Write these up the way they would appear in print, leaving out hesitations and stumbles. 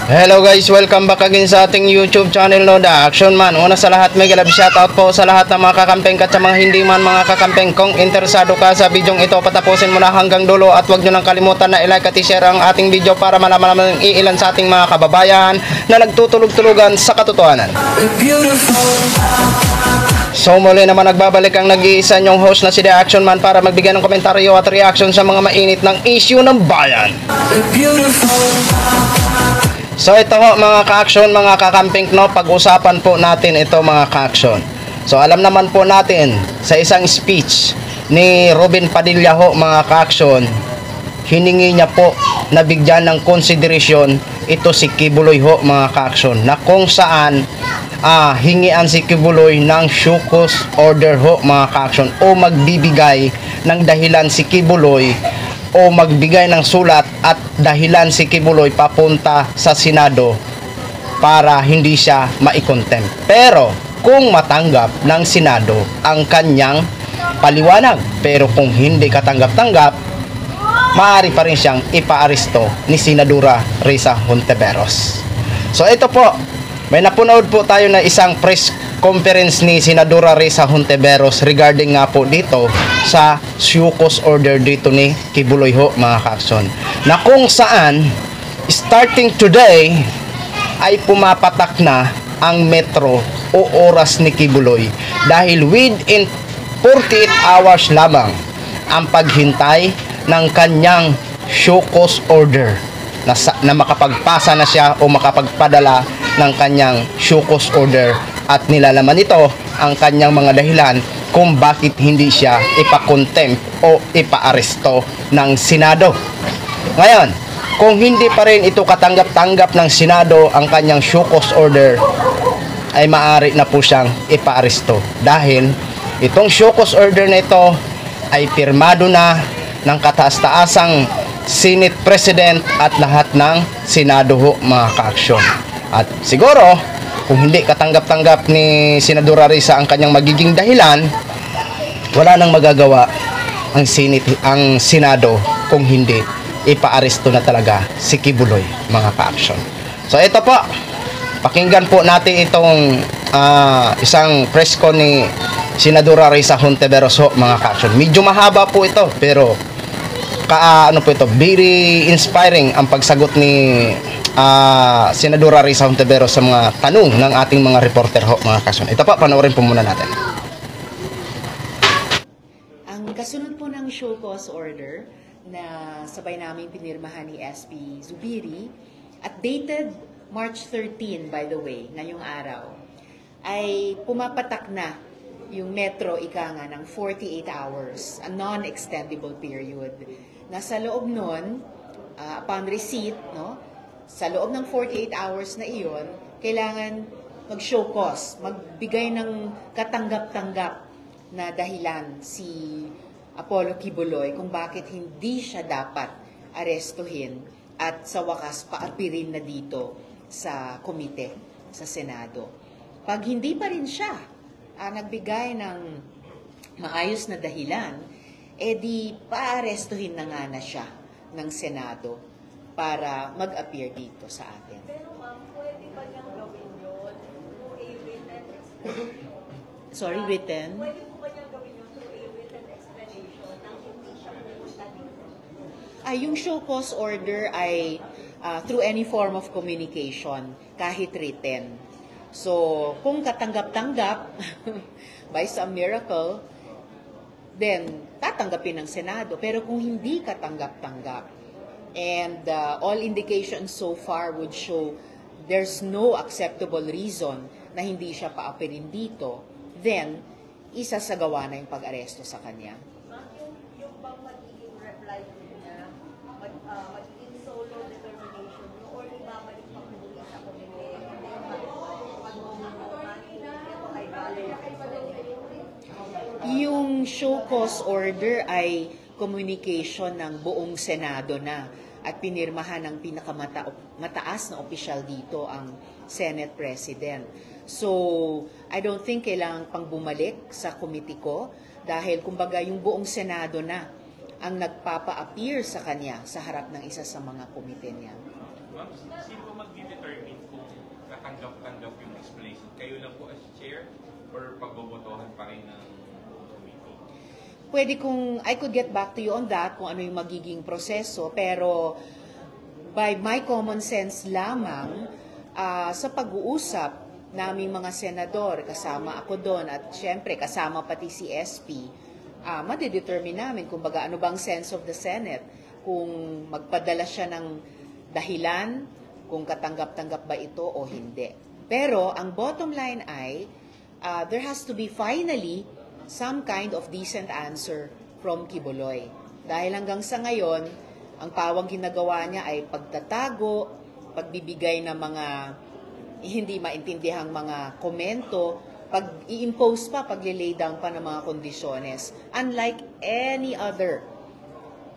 Hello guys, welcome back again sa ating YouTube channel no, The Action Man. Una sa lahat, may galab shoutout po sa lahat ng mga kakampeng at sa mga hindi man mga kakampeng. Kung interesado ka sa bidyong ito, patapusin mo na hanggang dulo at huwag nyo nang kalimutan na i-like at i-share ang ating video para malaman naman iilan sa ating mga kababayan na nagtutulog-tulugan sa katotohanan. So muli naman nagbabalik ang nag-iisa nyong host na si The Action Man para magbigay ng komentaryo at reaction sa mga mainit ng issue ng bayan. So ito ho mga ka-action, mga kakamping no, pag-usapan po natin ito mga ka-action. So alam naman po natin sa isang speech ni Robin Padilla ho mga ka-action, hiningi niya po na bigyan ng konsiderasyon ito si Kibuloy ho mga ka-action, na kung saan hingian si Kibuloy ng show cause order ho mga ka-action, o magbibigay ng dahilan si Kibuloy o magbigay ng sulat at dahilan si Kibuloy papunta sa Senado para hindi siya maikontempt. Pero kung matanggap ng Senado ang kanyang paliwanag, pero kung hindi katanggap-tanggap, maaari pa rin siyang ipaaresto ni Senadora Risa Hontiveros. So ito po, may napunood po tayo na isang press conference ni Senadora Risa Hontiveros regarding nga po dito sa show cause order dito ni Kibuloy ho mga ka-action, na kung saan starting today ay pumapatak na ang metro o oras ni Kibuloy dahil within 48 hours lamang ang paghintay ng kanyang show cause order na makapagpasa na siya o makapagpadala ng kanyang show cause order, at nilalaman nito ang kanyang mga dahilan kung bakit hindi siya ipakontempt o ipaaresto ng Senado. Ngayon, kung hindi pa rin ito katanggap-tanggap ng Senado ang kanyang show cause order, ay maaari na po siyang ipaaresto dahil itong show cause order na ito ay pirmado na ng kataas-taasang Senate President at lahat ng Senado ho mga ka-action. At siguro kung hindi katanggap-tanggap ni Senadora Risa ang kanyang magiging dahilan, wala nang magagawa ang Senado kung hindi ipaaresto na talaga si Kibuloy mga ka-action. So ito po, pakinggan po natin itong isang press con ni Senadora Risa Hontiveros ho mga ka-action. Medyo mahaba po ito pero ano po ito, very inspiring ang pagsagot ni Senadora Risa Hontiveros sa mga tanong ng ating mga reporter ho mga ka-action. Ito pa, panoorin po muna natin. Ang kasunod po ng show cause order na sabay namin pinirmahan ni SP Zubiri at dated March 13 by the way, ngayong araw, ay pumapatak na yung metro ika nga ng 48 hours, a non-extendable period. Nasa loob nun, upon receipt, no, sa loob ng 48 hours na iyon, kailangan mag-show cause, magbigay ng katanggap-tanggap na dahilan si Apollo Kibuloy kung bakit hindi siya dapat arestuhin at sa wakas paapirin na dito sa komite, sa Senado. Pag hindi pa rin siya nagbigay ng maayos na dahilan, di paarestuhin na nga na siya ng Senado para mag-appear dito sa atin. Pero ma'am, pwede ba niyang gawin yun through a written explanation? Sorry, written? Pwede po ba niyang gawin yun through a written explanation nang hindi siya pumunta dito? Yung show cause order ay through any form of communication, kahit written. So, kung katanggap-tanggap, by some miracle, then tatanggapin ng Senado. Pero kung hindi katanggap-tanggap, and all indications so far would show there's no acceptable reason na hindi siya paapirin dito, then isasagawa na yung pag-aresto sa kanya. Yung bang magiging reply niya, magiging solo determination niyo or ibabalik pa muli sa komite? Yung show cause order ay communication ng buong Senado na at pinirmahan ng pinakamataas na opisyal dito ang Senate President. So, I don't think kailangan pang bumalik sa committee ko dahil kumbaga yung buong Senado na ang nagpapa-appear sa kanya sa harap ng isa sa mga komite niya. Ma'am, sino po mag-determine kung katanggap-tanggap yung explanation? Kayo lang po as chair or pagbobotohan pa rin ng committee? Pwede I could get back to you on that, kung ano yung magiging proseso, pero by my common sense lamang, sa pag-uusap naming mga senador, kasama ako doon, at syempre kasama pati si SP, madidetermine namin kung baga ano bang sense of the Senate, kung magpadala siya ng dahilan, kung katanggap-tanggap ba ito o hindi. Pero ang bottom line ay, there has to be finally some kind of decent answer from Quiboloy. Dahil hanggang sa ngayon, ang pawang ginagawa niya ay pagtatago, pagbibigay ng mga hindi maintindihang mga komento, pag-i-impose pa, pag-lay down pa ng mga kondisyones. Unlike any other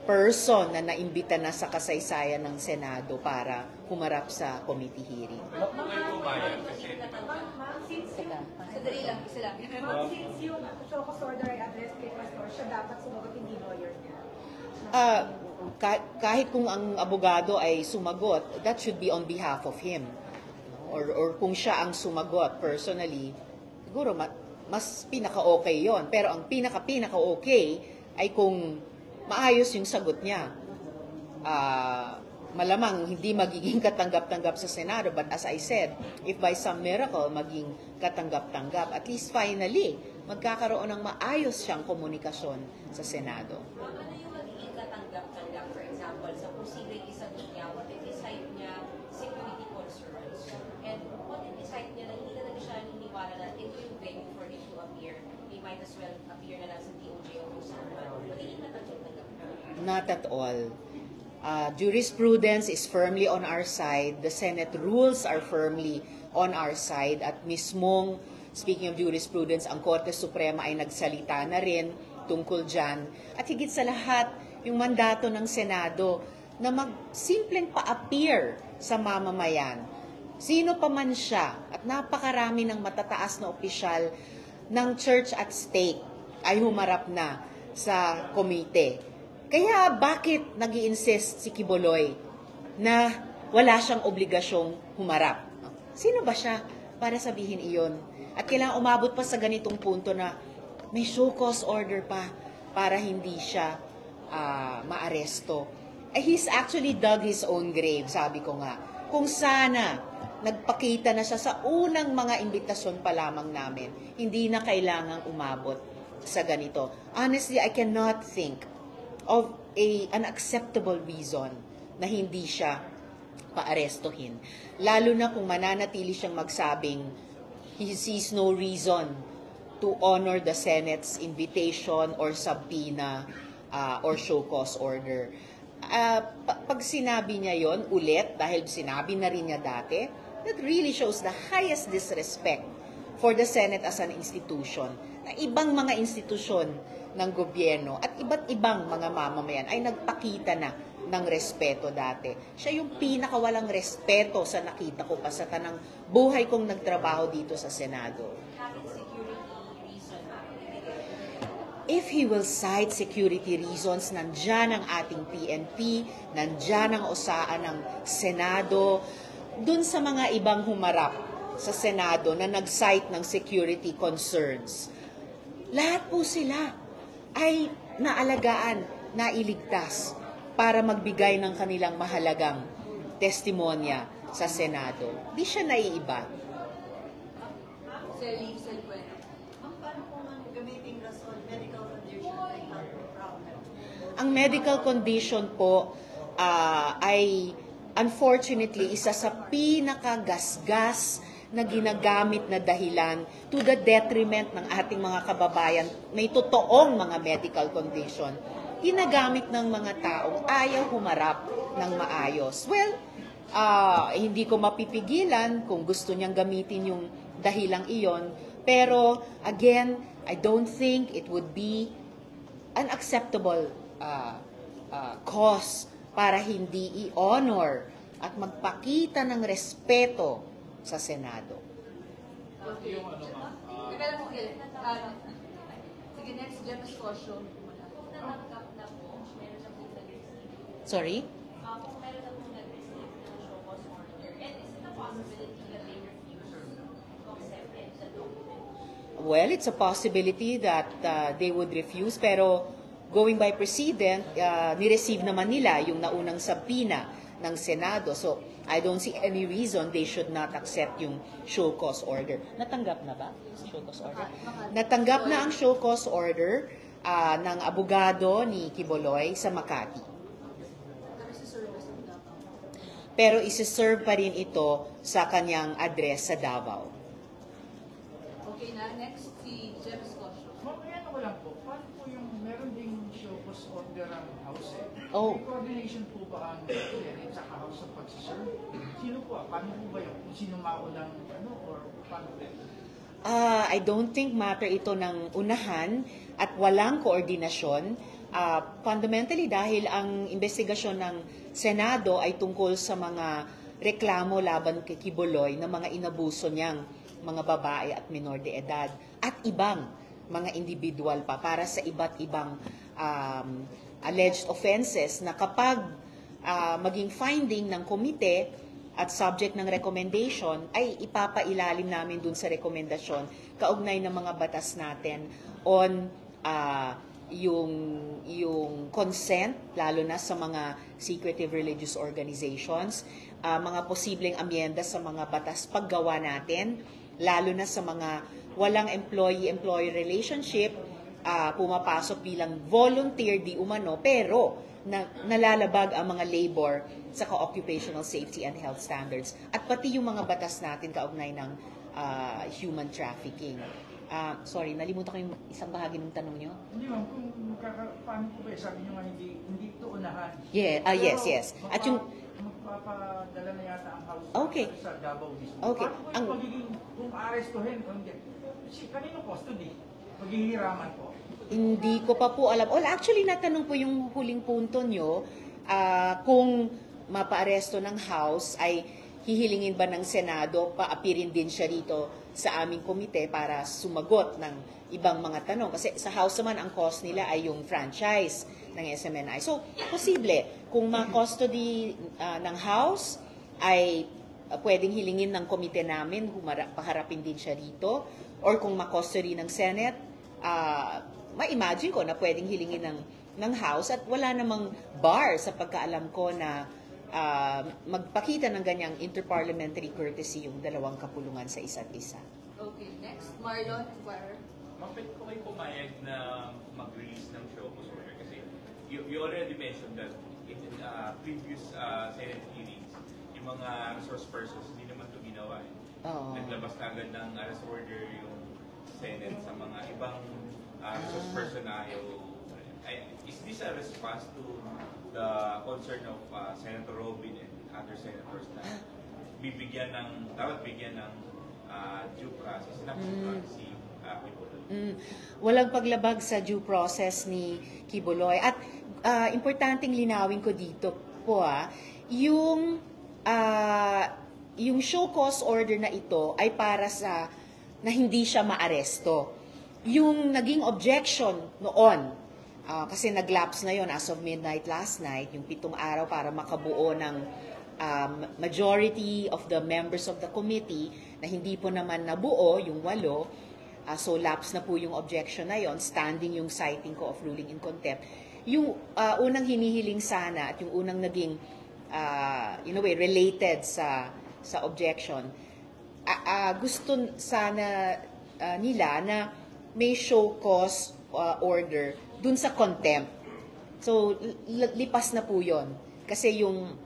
person na naimbita na sa kasaysayan ng Senado para humarap sa committee hearing. Huwag po kayo pumayag kasi Sandali lang, isa lang. Ma'am, since yung Showcase order ay address kay Pastor, siya dapat sumagot, hindi lawyer niya. Kahit kung ang abogado ay sumagot, that should be on behalf of him. Or kung siya ang sumagot personally, siguro mas pinaka-okay yon. Pero ang pinaka-okay ay kung maayos yung sagot niya. Malamang hindi magiging katanggap-tanggap sa Senado, but as I said, if by some miracle maging katanggap-tanggap, at least finally, magkakaroon ng maayos siyang komunikasyon sa Senado. Ano yung magiging katanggap-tanggap, for example, sa posibleng isagot niya, what if decide niya security concerns? And what if decide niya na hindi talaga siya naniniwala na ito yung venue for him to appear? He might as well appear na lang sa DOJ o kung saan man. Magiging katanggap-tanggap. Not at all. Jurisprudence is firmly on our side. The Senate rules are firmly on our side. At mismong, speaking of jurisprudence, ang Korte Suprema ay nagsalita na rin tungkol dyan. At higit sa lahat, yung mandato ng Senado na magsimpleng pa-appear sa mamamayan. Sino pa man siya, at napakarami ng matataas na opisyal ng church at state ay humarap na sa komite. Kaya bakit nag-i-insist si Quiboloy na wala siyang obligasyong humarap? Sino ba siya para sabihin iyon? At kailangan umabot pa sa ganitong punto na may show cause order pa para hindi siya maaresto. He's actually dug his own grave, sabi ko nga. Kung sana nagpakita na siya sa unang mga imbitasyon pa lamang namin, hindi na kailangang umabot sa ganito. Honestly, I cannot think of an acceptable reason na hindi siya paarestohin. Lalo na kung mananatili siyang magsabing he sees no reason to honor the Senate's invitation or subpoena or show cause order. Pag sinabi niya yon ulit, dahil sinabi na rin niya dati, that really shows the highest disrespect for the Senate as an institution. Na ibang mga institusyon ng gobyerno at iba't ibang mga mamamayan ay nagpakita na ng respeto dati. Siya yung pinakawalang respeto sa nakita ko pa sa tanang buhay kong nagtrabaho dito sa Senado. If he will cite security reasons, nandyan ang ating PNP, nandyan ang osaan ng Senado, dun sa mga ibang humarap sa Senado na nag-cite ng security concerns. Lahat po sila ay naalagaan, nailigtas para magbigay ng kanilang mahalagang testimonya sa Senado. Di siya naiiba. Ang medical condition po ay unfortunately isa sa pinakagasgas na ginagamit na dahilan to the detriment ng ating mga kababayan. May totoong mga medical condition. Ginagamit ng mga taong ayaw humarap ng maayos. Well, hindi ko mapipigilan kung gusto niyang gamitin yung dahilang iyon. Pero, again, I don't think it would be an acceptable cause para hindi i-honor at magpakita ng respeto sa Senado. Sige, next, James Cosio. Sorry? Kung meron na pong nag-receive ng show cause possibility that they refuse to accept the document? Well, it's a possibility that they would refuse, pero going by precedent, nireceive naman nila yung naunang subpoena ng Senado. So, I don't see any reason they should not accept yung show cause order. Natanggap na ba? Show cause order? Natanggap na ang show cause order ng abogado ni Quiboloy sa Makati. Pero isi-serve pa rin ito sa kanyang address sa Davao. Okay na, next si James Cosio. Ma'am, ano ko lang po, paano po yung meron ding show cause order ang House eh? Oh. May coordination po ba ang Senate sa House sa pagsiserve? Sino po? Paano po ba yun? Kung sino maunang or paano po? I don't think matter ito ng unahan at walang koordinasyon. Fundamentally dahil ang investigasyon ng Senado ay tungkol sa mga reklamo laban kay Quiboloy na mga inabuso niyang mga babae at minor de edad at ibang mga individual pa para sa iba't ibang alleged offenses na kapag maging finding ng komite at subject ng recommendation ay ipapailalim namin dun sa rekomendasyon kaugnay ng mga batas natin on yung consent, lalo na sa mga secretive religious organizations, mga posibleng amyenda sa mga batas paggawa natin, lalo na sa mga walang employee-employee relationship, pumapasok bilang volunteer di umano, pero nalalabag ang mga labor sa occupational safety and health standards. At pati yung mga batas natin kaugnay ng human trafficking. Sorry, nalimutan ko yung isang bahagi ng tanong nyo. Hindi ma'am, kung paano po ba, sabi nyo nga hindi ito unahan. Yeah, yes. At yung magpapadala na yata ang House Okay. sa Davao mismo. Okay. Paano po yung magiging, kung arestuhin, kanino custody? Maghihiraman po. Hindi ko pa po alam. Well, actually, natanong po yung huling punto nyo, kung mapaaresto ng House, ay hihilingin ba ng Senado, paapirin din siya rito sa aming komite para sumagot ng ibang mga tanong. Kasi sa House naman, ang cause nila ay yung franchise ng SMNI. So, posible, kung ma-custody ng House, ay pwedeng hilingin ng komite namin, paharapin din siya rito, or kung ma-custody ng Senate, ma-imagine ko na pwedeng hilingin ng House at wala namang bar sa pagkaalam ko na magpakita ng ganyang interparliamentary courtesy yung dalawang kapulungan sa isa't isa. Okay, next, Marlon Inquirer. Bakit ko kayo pumayag na mag-release ng show cause order? Kasi you already mentioned that in previous Senate hearings, yung mga resource persons, hindi naman ito ginawa. Oo. Naglabas na agad ng arrest order yung Senate sa mga ibang resource person na ayaw. Is this a response to the concern of Senator Robin and other senators na dapat bigyan ng due process, si Quiboloy? Walang paglabag sa due process ni Quiboloy. At importanteng linawin ko dito po, yung show cause order na ito ay para sa na hindi siya maaresto. Yung naging objection noon, kasi nag-lapse na yon as of midnight last night, yung 7 araw para makabuo ng majority of the members of the committee na hindi po naman nabuo, yung 8, so lapse na po yung objection na yon, standing yung citing ko of ruling in contempt. Yung unang hinihiling sana at yung unang naging in a way related sa objection, gusto sana nila na may show cause order dun sa contempt. So lipas na po yon kasi yung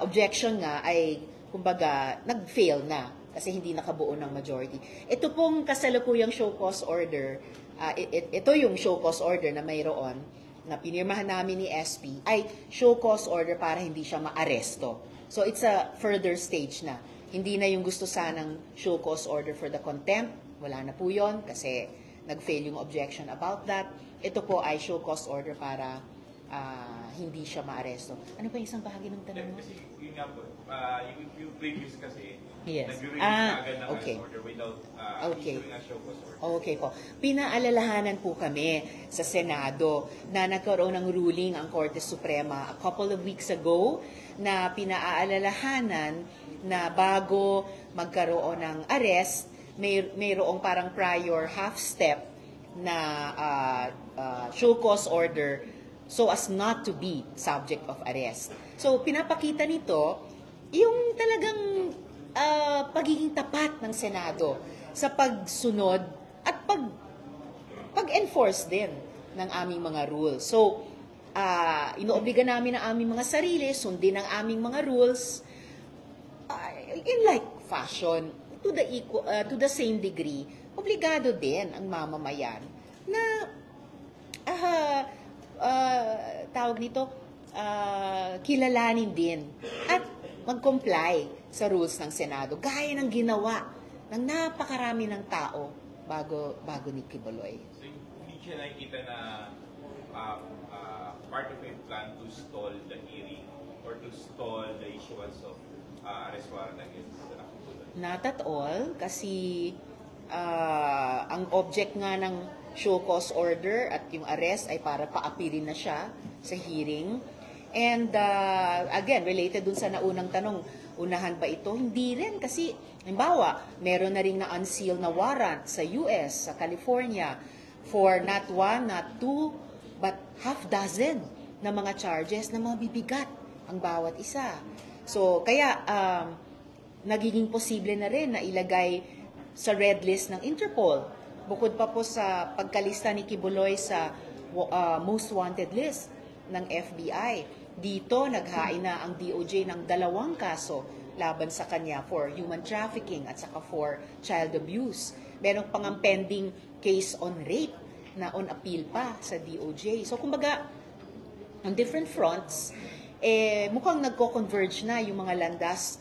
objection nga ay kumbaga nag-fail na kasi hindi nakabuo ng majority. Ito pong kasalukuyang show cause order, ito yung show cause order na mayroon na pinirmahan namin ni SP ay show cause order para hindi siya maaresto. So it's a further stage na. Hindi na yung gusto sanang show cause order for the contempt, wala na po yon kasi nag-fail yung objection about that. Ito po ay show cause order para hindi siya maaresto. Ano pa yung isang bahagi ng tanong mo? Kasi yun nga po, yung previous kasi, Yes. nag-release na agad ng Okay. arrest order without Okay. issuing a show cause order. Okay po. Pinaalalahanan po kami sa Senado na nagkaroon ng ruling ang Korte Suprema a couple of weeks ago na pinaalalahanan na bago magkaroon ng arrest, mayroong parang prior half step na show cause order so as not to be subject of arrest. So pinapakita nito yung talagang pagiging tapat ng Senado sa pagsunod at pag-enforce din ng aming mga rules. So, inoobliga namin ang aming mga sarili, sundin ang aming mga rules in like fashion, to the same degree. Obligado din ang mamamayan na tawag nito, kilalanin din at mag-comply sa rules ng Senado, gaya ng ginawa ng napakarami ng tao bago ni Quiboloy. So, hindi siya nakikita na part of a plan to stall the hearing or to stall the issuance of arrest warrant against Quiboloy? Not at all, kasi ang object nga ng show cause order at yung arrest ay para paapilin na siya sa hearing. And again, related dun sa naunang tanong, unahan ba ito? Hindi rin kasi, halimbawa, meron na rin na unsealed na warrant sa US, sa California, for not one, not two, but half dozen na mga charges na mabibigat ang bawat isa. So, kaya nagiging posible na rin na ilagay sa red list ng Interpol. Bukod pa po sa pagkalista ni Quiboloy sa most wanted list ng FBI. Dito, naghain na ang DOJ ng 2 kaso laban sa kanya for human trafficking at saka for child abuse. Meron pang ang pending case on rape na on appeal pa sa DOJ. So, kumbaga, on different fronts, mukhang nagko-converge na yung mga landas,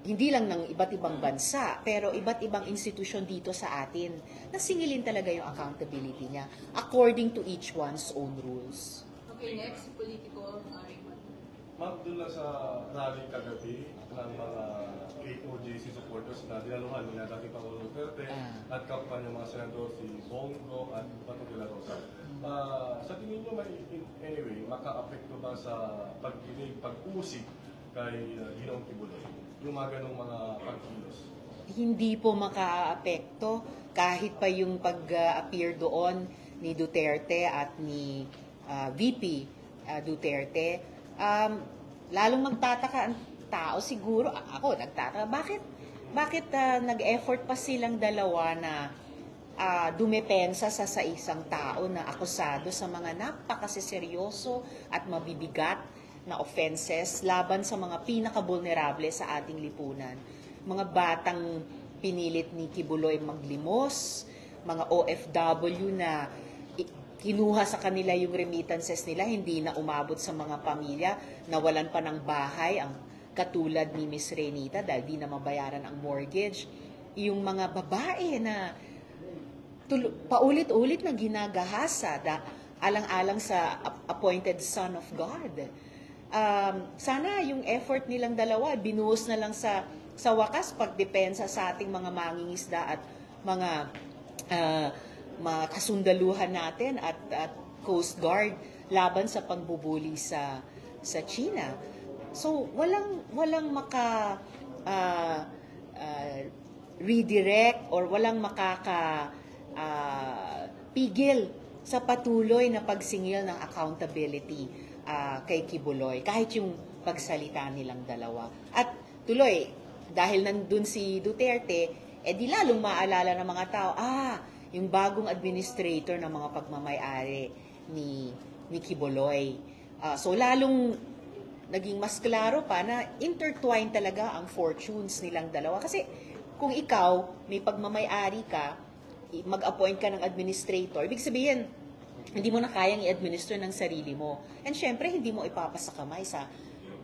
hindi lang ng iba't ibang bansa, pero iba't ibang institusyon dito sa atin na singilin talaga yung accountability niya according to each one's own rules. Okay, next, politiko, Raymond. Ma'am, doon lang sa rally kagabi ng mga KOJC supporters na dinaluhan nila dating Pangulong Duterte at kampanya mga senador si Bongo at Bato de la Rosa. Sa tingin nyo, anyway, maka-apekto ba sa pag-usig kay Ginoong Quiboloy? Yung mga ganong mga pagkilos? Hindi po maka-apekto kahit pa yung pag-appear doon ni Duterte at ni VP Duterte. Lalong magtataka ang tao siguro. Ako, nagtataka. Bakit nag-effort pa silang dalawa na dumepensa sa isang tao na akusado sa mga napakaseryoso at mabibigat na offenses laban sa mga pinaka-vulnerable sa ating lipunan. Mga batang pinilit ni Quiboloy maglimos, mga OFW na kinuha sa kanila yung remittances nila, hindi na umabot sa mga pamilya, nawalan pa ng bahay, ang katulad ni Miss Renita dahil di na mabayaran ang mortgage. Yung mga babae na paulit-ulit na ginagahasa, alang-alang sa appointed son of God. Sana yung effort nilang dalawa, binuhos na lang sa wakas pagdepensa sa ating mga mangingisda at mga kasundaluhan natin at Coast Guard laban sa pangbubuli sa China. So walang maka redirect or walang pigil sa patuloy na pagsingil ng accountability kay Quiboloy kahit yung pagsalita nilang dalawa. At tuloy, dahil nandun si Duterte, di lalong maalala ng mga tao, yung bagong administrator ng mga pagmamay-ari ni Quiboloy. So lalong naging mas klaro pa na intertwined talaga ang fortunes nilang dalawa. Kasi kung ikaw, may pagmamay-ari ka, mag-appoint ka ng administrator, ibig sabihin, hindi mo na kayang i-administer ng sarili mo. And syempre, hindi mo ipapasa kamay sa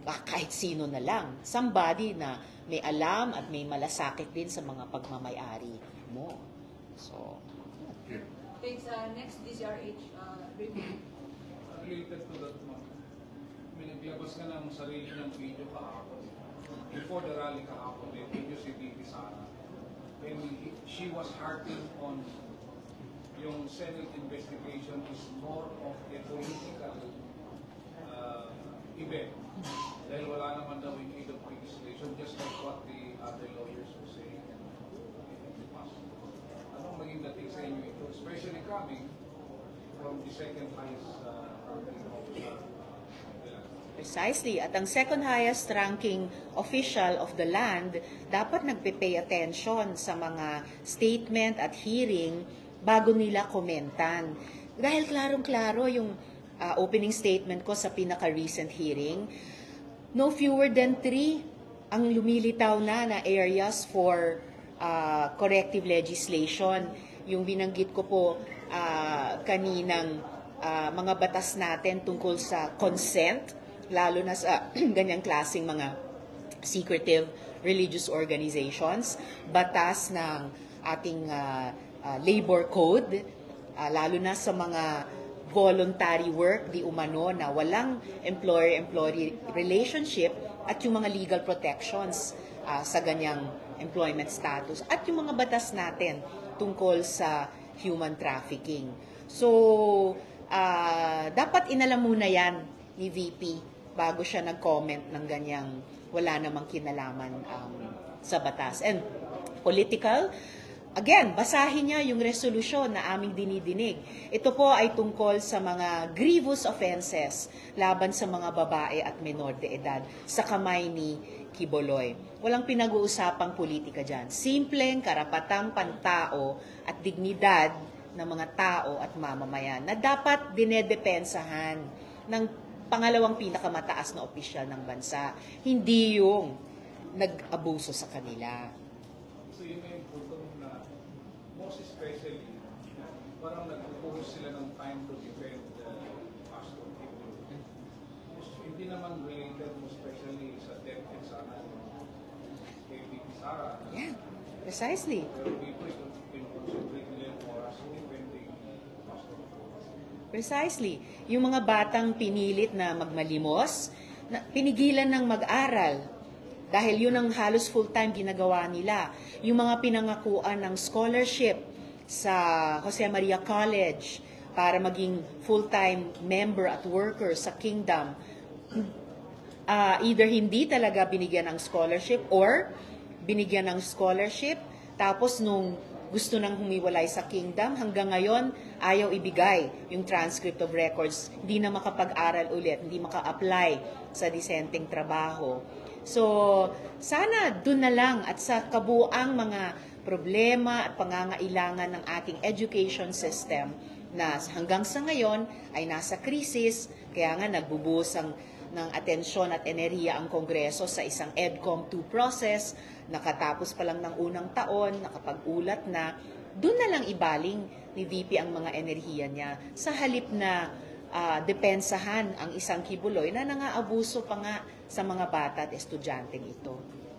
kahit sino na lang. Somebody na may alam at may malasakit din sa mga pagmamay-ari mo. So, Thanks. Next, DZRH, Raymond. related to that, ma'am, may naglabas ka ng sarili ng video kahapon. Before the rally kahapon, may video si VP Sara. And she was harping on yung Senate investigation is more of a political event. Dahil wala naman daw in aid of legislation, just like what the other lawyers were saying in the past. Anong maging dating sa inyo ito? Especially coming from the second highest ranking officer. Precisely. At ang second highest ranking official of the land, dapat nagpe-pay attention sa mga statement at hearing bago nila komentan. Dahil klarong-klaro yung opening statement ko sa pinaka-recent hearing, no fewer than 3 ang lumilitaw na areas for corrective legislation. Yung binanggit ko po kaninang mga batas natin tungkol sa consent, lalo na sa ganyang klaseng mga secretive religious organizations, batas ng ating labor code, lalo na sa mga voluntary work, di umano na walang employer-employee relationship, at yung mga legal protections sa ganyang employment status, at yung mga batas natin tungkol sa human trafficking. So, dapat inalam muna yan ni VP bago siya nag-comment ng ganyang wala namang kinalaman sa batas. And political, again, basahin niya yung resolusyon na aming dinidinig. Ito po ay tungkol sa mga grievous offenses laban sa mga babae at menor de edad sa kamay ni Quiboloy. Walang pinag-uusapang politika dyan. Simpleng karapatang pantao at dignidad ng mga tao at mamamayan na dapat dinedepensahan ng pangalawang pinakamataas na opisyal ng bansa. Hindi yung nag-abuso sa kanila. So yun na yung punto na most especially, parang nagpupuhos sila ng time to defend Pastor Kibolo. Hindi naman related most especially sa death and sana kay VP Sara. Yeah, precisely. Pero people concentrate nila yung oras defending Pastor Kibolo. Precisely. Yung mga batang pinilit na magmalimos, pinigilan ng mag-aral dahil yun ang halos full-time ginagawa nila. Yung mga pinangakuan ng scholarship sa Jose Maria College para maging full-time member at worker sa Kingdom, either hindi talaga binigyan ng scholarship or binigyan ng scholarship tapos nung gusto nang humiwalay sa Kingdom, hanggang ngayon ayaw ibigay yung transcript of records, hindi na makapag-aral ulit, hindi maka-apply sa disenteng trabaho. So, sana dun na lang at sa kabuang mga problema at pangangailangan ng ating education system na hanggang sa ngayon ay nasa krisis, kaya nga nagbubuhos ng atensyon at enerhiya ang Kongreso sa isang EDCOM 2 process, nakatapos pa lang ng unang taon, nakapag-ulat na, doon na lang ibaling ni VP ang mga enerhiya niya sa halip na depensahan ang isang Quiboloy na nangaabuso pa nga sa mga bata at estudyanteng ito.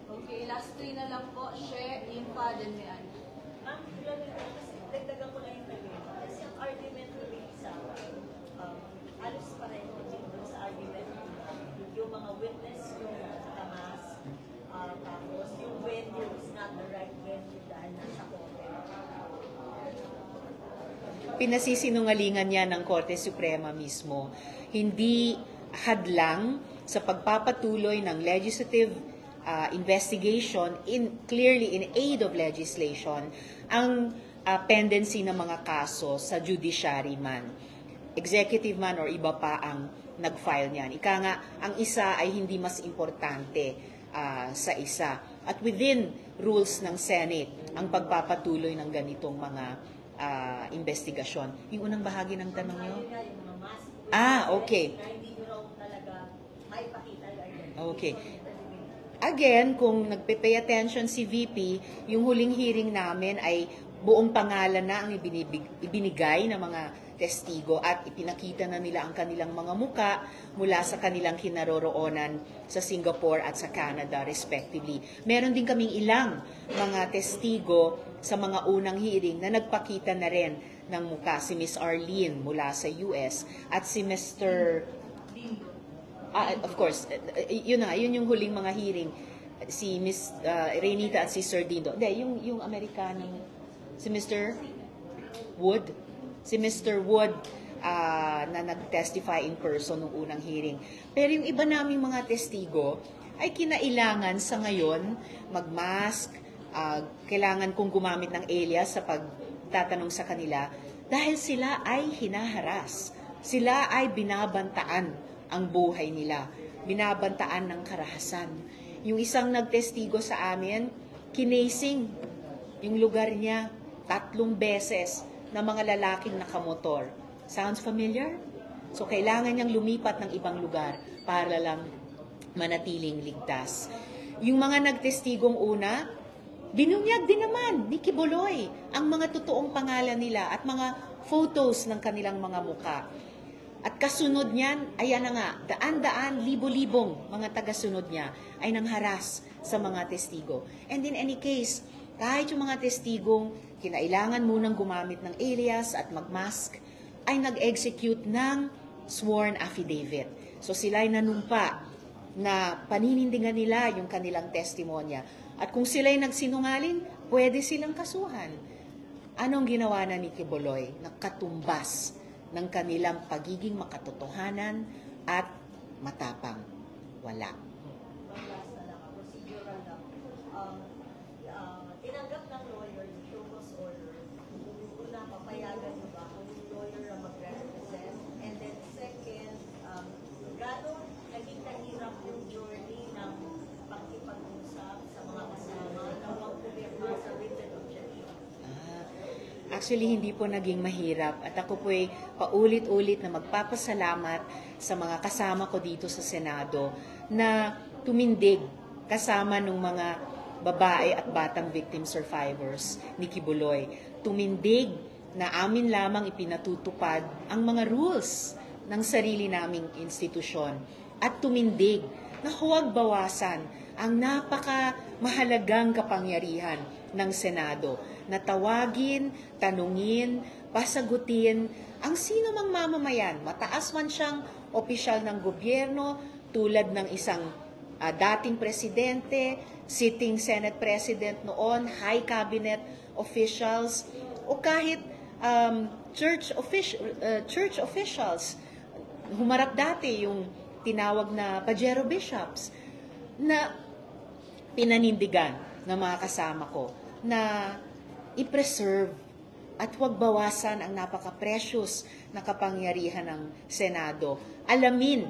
Okay, last 3 na lang po. Share, Infa, then Mian. Ma'am, kasi dagdagan ko lang yung naging. Kasi ang argument ko rin sa alos pareho din doon sa argument yung mga witness yung sa tamas, tapos yung venue is not the right venue dahil nasa Korte. Pinasisinungalingan niya ng Korte Suprema mismo. Hindi hadlang sa pagpapatuloy ng legislative investigation clearly in aid of legislation ang pendency ng mga kaso sa judiciary man, executive man or iba pa ang nag-file niyan. Ika nga, ang isa ay hindi mas importante sa isa. At within rules ng Senate, ang pagpapatuloy ng ganitong mga investigasyon. Yung unang bahagi ng tanong niyo? Okay. Okay. Again, kung nagpe-pay attention si VP, yung huling hearing namin ay buong pangalan na ang ibinigay ng mga testigo at ipinakita na nila ang kanilang mga muka mula sa kanilang kinaroroonan sa Singapore at sa Canada respectively. Meron din kaming ilang mga testigo sa mga unang hearing na nagpakita na rin ng muka, si Miss Arlene mula sa US at si Mr. Of course, yun yung huling mga hearing, si Miss Renita at si Sir Dindo. Hindi, yung Amerikano, si Mr. Wood. Si Mr. Wood na nag-testify in person nung unang hearing. Pero yung iba naming mga testigo ay kinailangan sa ngayon mag-mask, kailangan kong gumamit ng alias sa pagtatanong sa kanila dahil sila ay hinaharas. Sila ay binabantaan ang buhay nila. Binabantaan ng karahasan. Yung isang nagtestigo sa amin, kinasing yung lugar niya 3 beses na mga lalaking nakamotor. Sounds familiar? So, kailangan niyang lumipat ng ibang lugar para lang manatiling ligtas. Yung mga nagtestigong una, binunyag din naman ni Quiboloy ang mga totoong pangalan nila at mga photos ng kanilang mga muka. At kasunod niyan, ayan na nga, daan-daan, libo-libong mga tagasunod niya ay nangharas sa mga testigo. And in any case, kahit yung mga testigong kinailangan munang gumamit ng alias at mag-mask, ay nag-execute ng sworn affidavit. So sila ay nanumpa na paninindigan nila yung kanilang testimonya. At kung sila'y nagsinungaling, pwede silang kasuhan. Anong ginawa na ni Quiboloy? Nakatumbas ng kanilang pagiging makatotohanan at matapang. Wala. Last na lang, procedural lang. Tinanggap ng lawyer yung show cause order. Una, papayagan mo ba kung yung lawyer ang mag-represent? And then second, gano'n naging kahirap yung journey ng pakikipag-usap sa mga kasama na huwag pumirma sa written objection? Actually, hindi po naging mahirap. At ako po ay paulit-ulit na magpapasalamat sa mga kasama ko dito sa Senado na tumindig kasama ng mga babae at batang victim survivors ni Quiboloy. Tumindig na amin lamang ipinatutupad ang mga rules ng sarili naming institusyon. At tumindig na huwag bawasan ang napaka-mahalagang kapangyarihan ng Senado na tawagin, tanungin, pasagutin ang sino mang mamamayan. Mataas man siyang opisyal ng gobyerno tulad ng isang dating presidente, sitting Senate President noon, high cabinet officials, o kahit church officials. Humarap dati yung tinawag na Pajero Bishops na pinanindigan ng mga kasama ko na i-preserve at huwag bawasan ang napaka-precious na kapangyarihan ng Senado. Alamin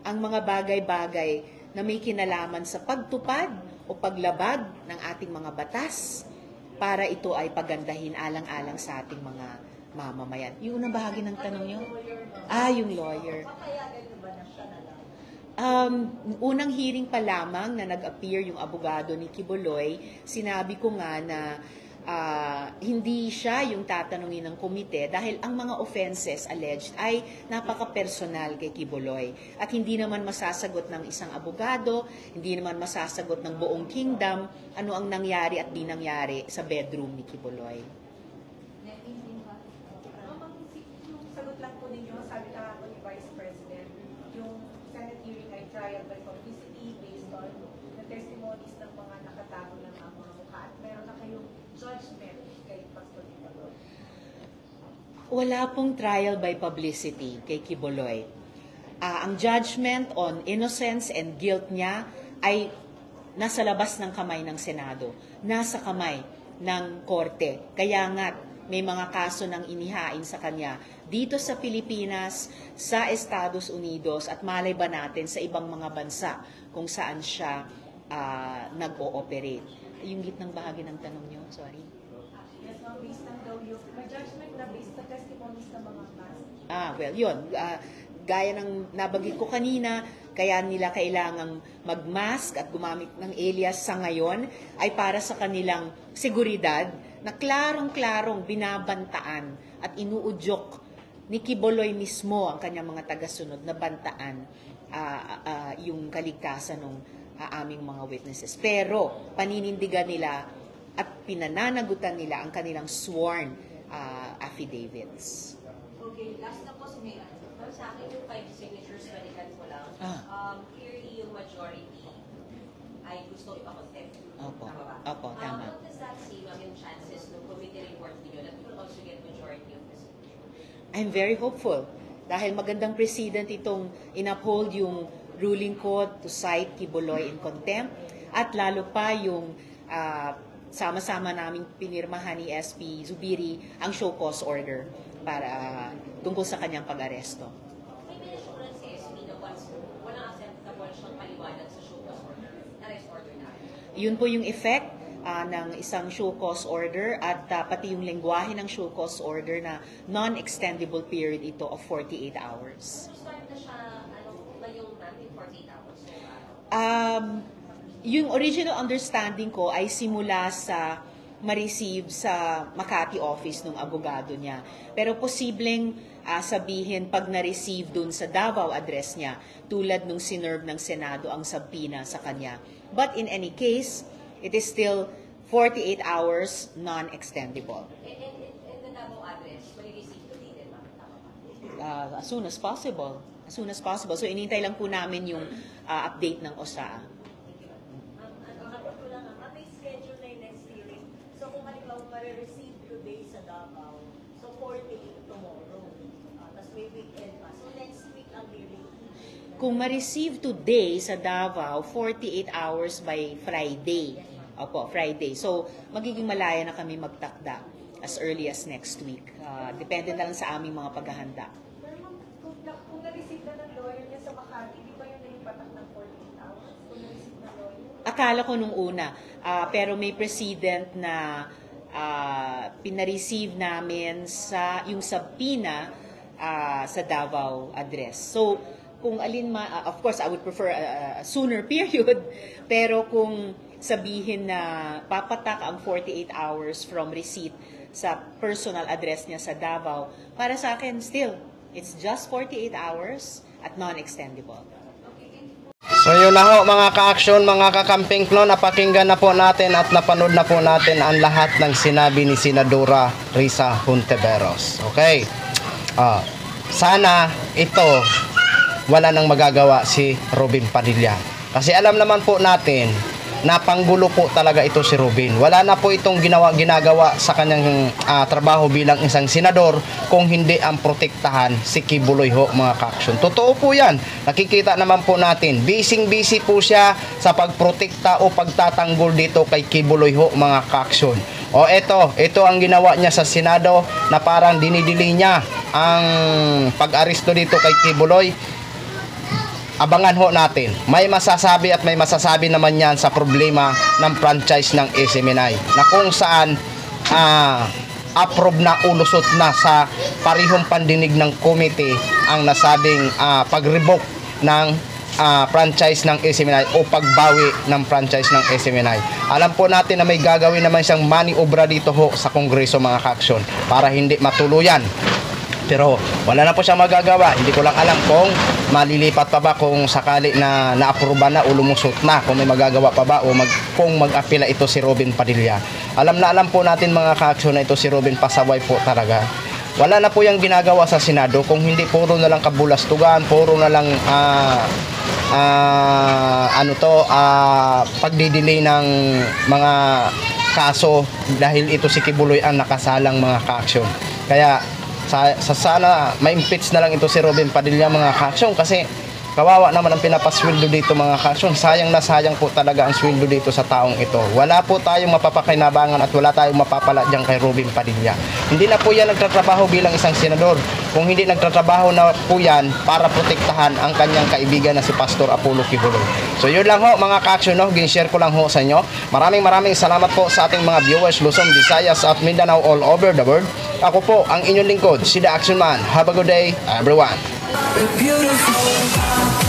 ang mga bagay-bagay na may kinalaman sa pagtupad o paglabag ng ating mga batas para ito ay pagandahin alang-alang sa ating mga mamamayan. Yung unang bahagi ng tanong nyo? Yung lawyer. Papayagan mo ba na siya na lang? Unang hearing pa lamang na nag-appear yung abogado ni Quiboloy, sinabi ko nga na hindi siya yung tatanungin ng komite dahil ang mga offenses alleged ay napaka-personal kay Quiboloy. At hindi naman masasagot ng isang abogado, hindi naman masasagot ng buong kingdom ano ang nangyari at di nangyari sa bedroom ni Quiboloy. Yung sagot lang po ninyo, sabi na ako ni Vice President, yung Senate hearing ay trial by publicity based on the testimonies ng mga nakatago ng mga mukha at meron na kayong judgment kay Pastor Quiboloy. Wala pong trial by publicity kay Quiboloy. Ang judgment on innocence and guilt niya ay nasa labas ng kamay ng Senado, nasa kamay ng Korte. Kaya nga, may mga kaso ng inihain sa kanya dito sa Pilipinas, sa Estados Unidos, at malay ba natin sa ibang mga bansa kung saan siya nag-ooperate. Yung gitnang bahagi ng tanong nyo, sorry. Yes, ma'am, based lang daw yung, may judgment na based sa testimonies ng mga past. Well, yun. Gaya ng nabanggit ko kanina, kaya nila kailangang mag-mask at gumamit ng alias sa ngayon ay para sa kanilang seguridad na klarong-klarong binabantaan at inuudyok ni Quiboloy mismo ang kanyang mga tagasunod na bantaan yung kaligtasan ng aming mga witnesses. Pero paninindigan nila at pinananagutan nila ang kanilang sworn affidavits. Okay, last na po si Mayor. Sa akin yung 5 signatures, balikan ko lang. Clearly yung majority ay gusto ipakontempt. Opo. Tama ba? Opo, tama. What does that say about yung chances ng committee report niyo that you will also get majority of the signatures? I'm very hopeful. Dahil magandang precedent itong in-uphold yung ruling ko to cite Kibuloy in contempt at lalo pa yung sama-sama naming pinirmahan ni SP Zubiri ang show cause order para tungkol sa kanyang pag-aresto. May pinassuran si SP na once walang acceptable siyang paliwanag sa show cause order, arrest order na. Yun po yung effect ng isang show cause order at pati yung lengguwahe ng show cause order na non-extendable period ito of 48 hours. So start na siya, ba yung natin 48 hours? Yung original understanding ko ay simula sa ma-receive sa Makati office ng abogado niya. Pero posibleng sabihin pag na-receive dun sa Davao address niya, tulad nung sinerve ng Senado ang subpoena sa kanya. But in any case, it is still 48 hours non-extendable. And the Davao address, may-receive today din, ma'am? Tama ba? As soon as possible. As soon as possible. So inintay lang po namin yung update ng OSA. May schedule na yung next hearing. So kung halimbawa ma-receive today sa Davao, so 48 tomorrow. Tapos may weekend pa. So next week ang hearing. Kung ma-receive today sa Davao, 48 hours by Friday. Opo, Friday. So, magiging malaya na kami magtakda as early as next week. Depende na lang sa aming mga paghahanda. Pero kung na-receive na ng lawyer niya sa Makati, di ba yun na yung patak ng 48 hours? Kung na-receive na lawyer? Akala ko nung una, pero may precedent na pina-receive namin sa yung subpoena sa Davao address. So, kung alin of course, I would prefer a sooner period, pero kung sabihin na papatak ang 48 hours from receipt sa personal address niya sa Davao, para sa akin, still, it's just 48 hours at non-extendable. So yun na ho mga ka-action, mga kakamping no, napakinggan na po natin at napanood na po natin ang lahat ng sinabi ni Senadora Risa Hontiveros. Okay? Sana ito wala nang magagawa si Robin Padilla. Kasi alam naman po natin na panggulo po talaga ito si Robin. Wala na po itong ginagawa sa kanyang trabaho bilang isang senador kung hindi ang protektahan si Kibuloy ho mga ka-action. Totoo po yan. Nakikita naman po natin. Busy po siya sa pagprotekta o pagtatanggol dito kay Kibuloy ho mga ka-action. O ito ang ginawa niya sa Senado na parang dinidili niya ang pag-aresto dito kay Kibuloy. Abangan ho natin. May masasabi at may masasabi naman yan sa problema ng franchise ng SMNI na kung saan approve na, ulusot na sa parihong pandinig ng committee ang nasabing pag-revoke ng franchise ng SMNI o pagbawi ng franchise ng SMNI. Alam po natin na may gagawin naman siyang maniobra dito ho sa Kongreso mga ka-action para hindi matuluyan. Pero wala na po siya magagawa. Hindi ko lang alam kung malilipat pa ba kung sakali na na-aproba na o lumusot na, kung may magagawa pa ba o kung mag-apila ito si Robin Padilla. Alam po natin mga ka-action na ito si Robin pasaway po talaga. Wala na po yung ginagawa sa Senado kung hindi puro na lang kabulastugan, puro na lang pagdidelay ng mga kaso dahil ito si Kibuloy ang nakasalang mga ka-action. Kaya sana ma-impeach na lang ito si Robin Padilla mga ka-action kasi kawawa naman ang pinapasweldo dito mga ka-action. Sayang na sayang po talaga ang sweldo dito sa taong ito. Wala po tayong mapapakinabangan at wala tayong mapapala dyan kay Robin Padilla. Hindi na po yan nagtatrabaho bilang isang senador. Kung hindi nagtatrabaho na po yan para protektahan ang kanyang kaibigan na si Pastor Apollo Kibuloy. So yun lang ho mga ka-action, no? Gin-share ko lang ho sa inyo. Maraming salamat po sa ating mga viewers Luzon, Visayas at Mindanao all over the world. Ako po ang inyong lingkod, si The Action Man. Have a good day, everyone. Beautiful.